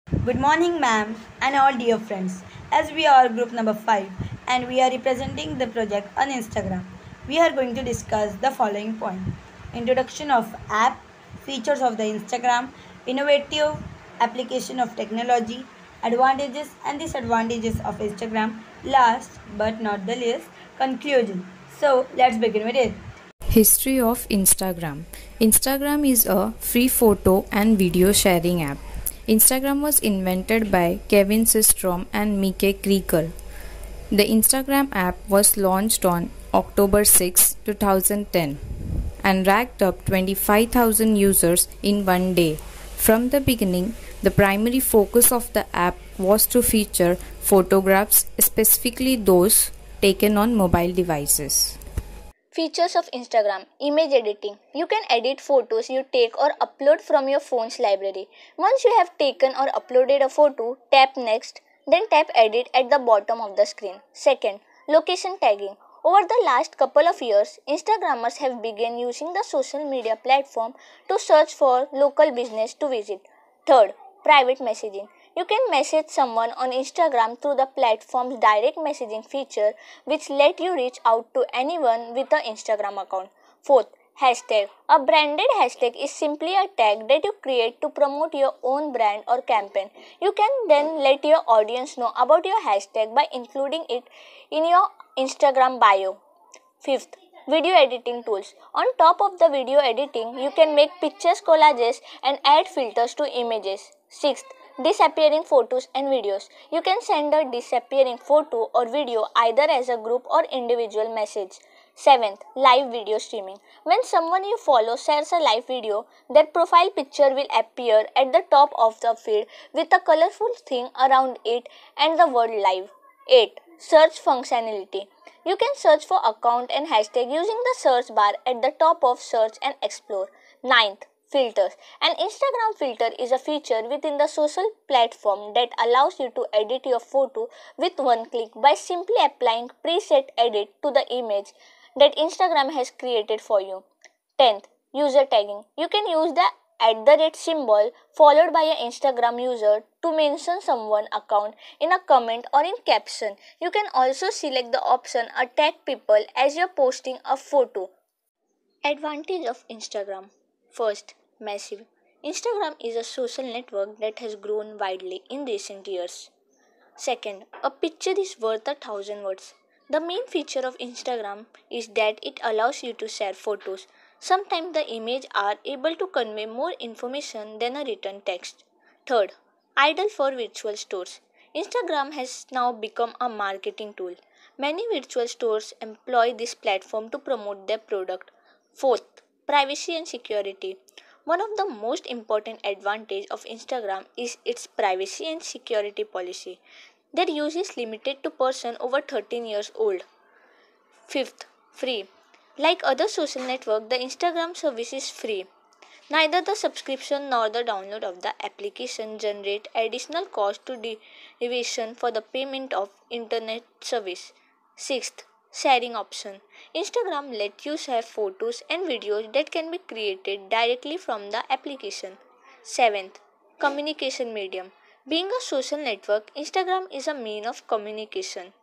Good morning, ma'am, and all dear friends. As we are group number 5 and we are representing the project on Instagram, we are going to discuss the following point: introduction of app, features of the Instagram, innovative application of technology, advantages and disadvantages of Instagram, last but not the least, conclusion. So, let's begin with it. History of Instagram. Instagram is a free photo and video sharing app. Instagram was invented by Kevin Systrom and Mike Krieger. The Instagram app was launched on October 6, 2010 and racked up 25,000 users in one day. From the beginning, the primary focus of the app was to feature photographs, specifically those taken on mobile devices. Features of Instagram. Image editing. You can edit photos you take or upload from your phone's library. Once you have taken or uploaded a photo, tap Next, then tap Edit at the bottom of the screen. Second, location tagging. Over the last couple of years, Instagrammers have begun using the social media platform to search for local business to visit. Third, private messaging. You can message someone on Instagram through the platform's direct messaging feature, which let you reach out to anyone with an Instagram account. Fourth, hashtag. A branded hashtag is simply a tag that you create to promote your own brand or campaign. You can then let your audience know about your hashtag by including it in your Instagram bio. Fifth, video editing tools. On top of the video editing, you can make pictures, collages, and add filters to images. Sixth, disappearing photos and videos. You can send a disappearing photo or video either as a group or individual message. Seventh, live video streaming. When someone you follow shares a live video, their profile picture will appear at the top of the feed with a colorful thing around it and the word live. 8. Search functionality. You can search for account and hashtag using the search bar at the top of search and explore. Ninth, filters. An Instagram filter is a feature within the social platform that allows you to edit your photo with one click by simply applying preset edit to the image that Instagram has created for you. 10th, user tagging. You can use the symbol followed by an Instagram user to mention someone account in a comment or in caption. You can also select the option tag people as you're posting a photo. Advantage of Instagram. First, massive. Instagram is a social network that has grown widely in recent years. Second, a picture is worth 1,000 words. The main feature of Instagram is that it allows you to share photos. Sometimes the images are able to convey more information than a written text. Third, idle for virtual stores. Instagram has now become a marketing tool. Many virtual stores employ this platform to promote their product. Fourth, privacy and security. One of the most important advantages of Instagram is its privacy and security policy. Their use is limited to persons over 13 years old. Fifth, free. Like other social networks, the Instagram service is free. Neither the subscription nor the download of the application generate additional cost to deviation for the payment of internet service. Sixth, sharing option. Instagram lets you share photos and videos that can be created directly from the application. Seventh, communication medium. Being a social network, Instagram is a means of communication.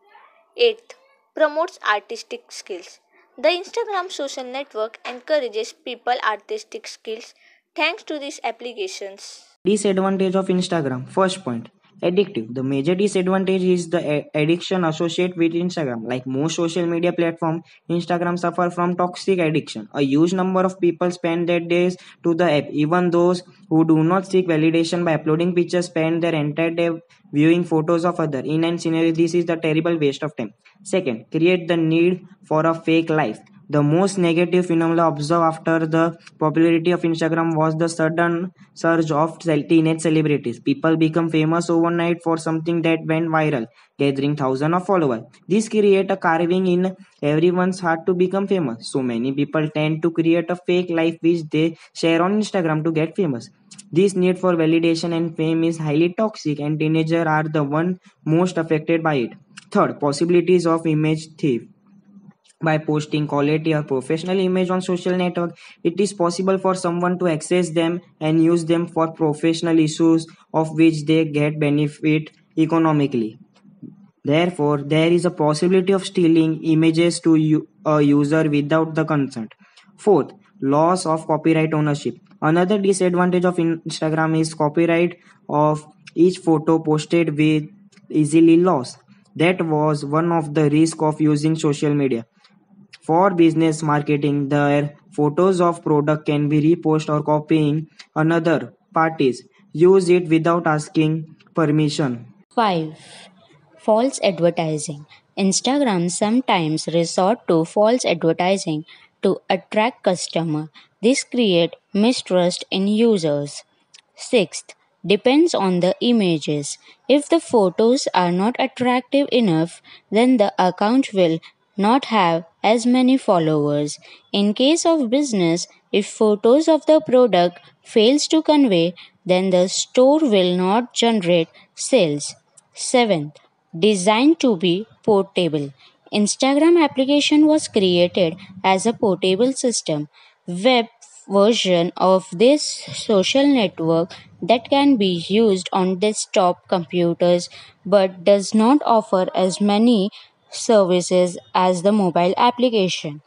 Eighth, promotes artistic skills. The Instagram social network encourages people artistic skills thanks to these applications. Disadvantage of Instagram. First point, addictive. The major disadvantage is the addiction associated with Instagram. Like most social media platforms, Instagram suffer from toxic addiction. A huge number of people spend their days to the app. Even those who do not seek validation by uploading pictures spend their entire day viewing photos of others. In an scenario, this is the terrible waste of time. Second, create the need for a fake life. The most negative phenomena observed after the popularity of Instagram was the sudden surge of teenage celebrities. People become famous overnight for something that went viral, gathering thousands of followers. This creates a carving in everyone's heart to become famous. So many people tend to create a fake life which they share on Instagram to get famous. This need for validation and fame is highly toxic, and teenagers are the one most affected by it. Third, possibilities of image thief. By posting quality or professional image on social network, it is possible for someone to access them and use them for professional issues of which they get benefit economically. Therefore, there is a possibility of stealing images to a user without the consent. Fourth, loss of copyright ownership. Another disadvantage of Instagram is copyright of each photo posted with easily lost. That was one of the risks of using social media. For business marketing, their photos of product can be reposted or copying another parties. Use it without asking permission. 5. False advertising. Instagram sometimes resort to false advertising to attract customers. This creates mistrust in users. Sixth, depends on the images. If the photos are not attractive enough, then the account will not have as many followers. In case of business, if photos of the product fails to convey, then the store will not generate sales. Seventh, designed to be portable. Instagram application was created as a portable system. Web version of this social network that can be used on desktop computers but does not offer as many services as the mobile application.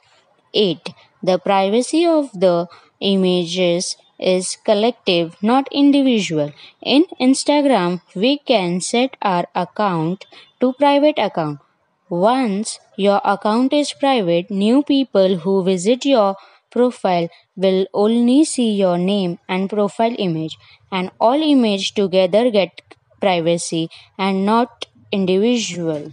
8. The privacy of the images is collective, not individual. In Instagram, we can set our account to private account. Once your account is private, new people who visit your profile will only see your name and profile image, and all image together get privacy and not individual.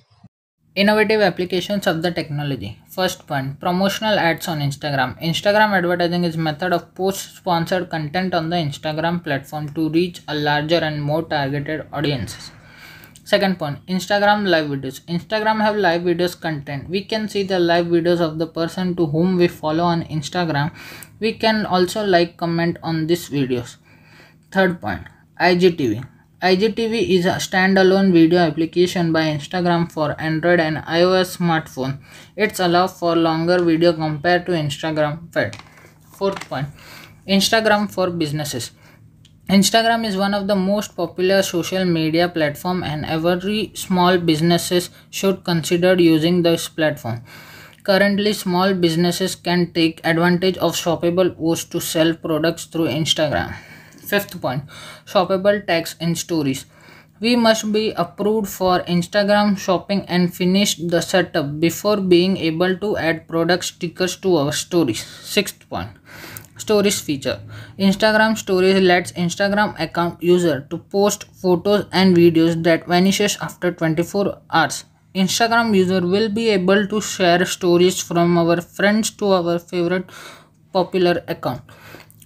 Innovative applications of the technology. First point, promotional ads on Instagram. Instagram advertising is a method of post-sponsored content on the Instagram platform to reach a larger and more targeted audiences. Second point, Instagram live videos. Instagram have live videos content. We can see the live videos of the person to whom we follow on Instagram. We can also like, comment on these videos. Third point, IGTV. IGTV is a standalone video application by Instagram for Android and iOS smartphone. It's allows for longer video compared to Instagram feed. Fourth point, Instagram for businesses. Instagram is one of the most popular social media platform and every small businesses should consider using this platform. Currently, small businesses can take advantage of shoppable posts to sell products through Instagram. Fifth point, shoppable tags in stories. We must be approved for Instagram shopping and finish the setup before being able to add product stickers to our stories. Sixth point, stories feature. Instagram stories lets Instagram account user to post photos and videos that vanishes after 24 hours. Instagram user will be able to share stories from our friends to our favorite popular account.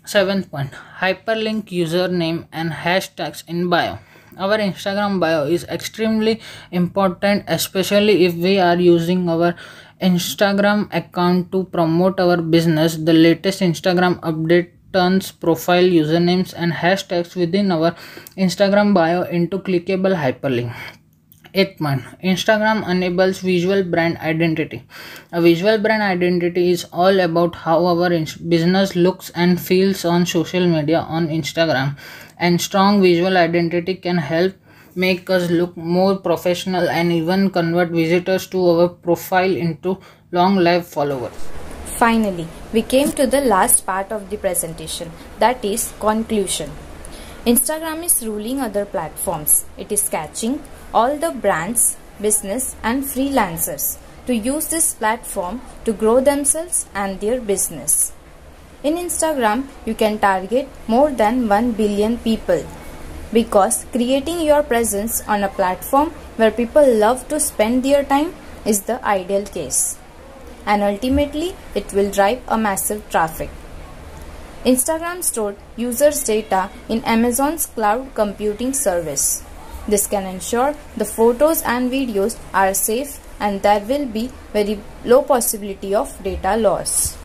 Seventh point, hyperlink username and hashtags in bio. Our Instagram bio is extremely important, especially if we are using our Instagram account to promote our business. The latest Instagram update turns profile usernames and hashtags within our Instagram bio into clickable hyperlink. 8th point, Instagram enables visual brand identity. A visual brand identity is all about how our business looks and feels on social media on Instagram, and strong visual identity can help make us look more professional and even convert visitors to our profile into long-lived followers. Finally, we came to the last part of the presentation, that is conclusion. Instagram is ruling other platforms. It is catching all the brands, business and freelancers to use this platform to grow themselves and their business. In Instagram, you can target more than 1 billion people because creating your presence on a platform where people love to spend their time is the ideal case. And ultimately, it will drive a massive traffic. Instagram stored users' data in Amazon's cloud computing service. This can ensure the photos and videos are safe and there will be very low possibility of data loss.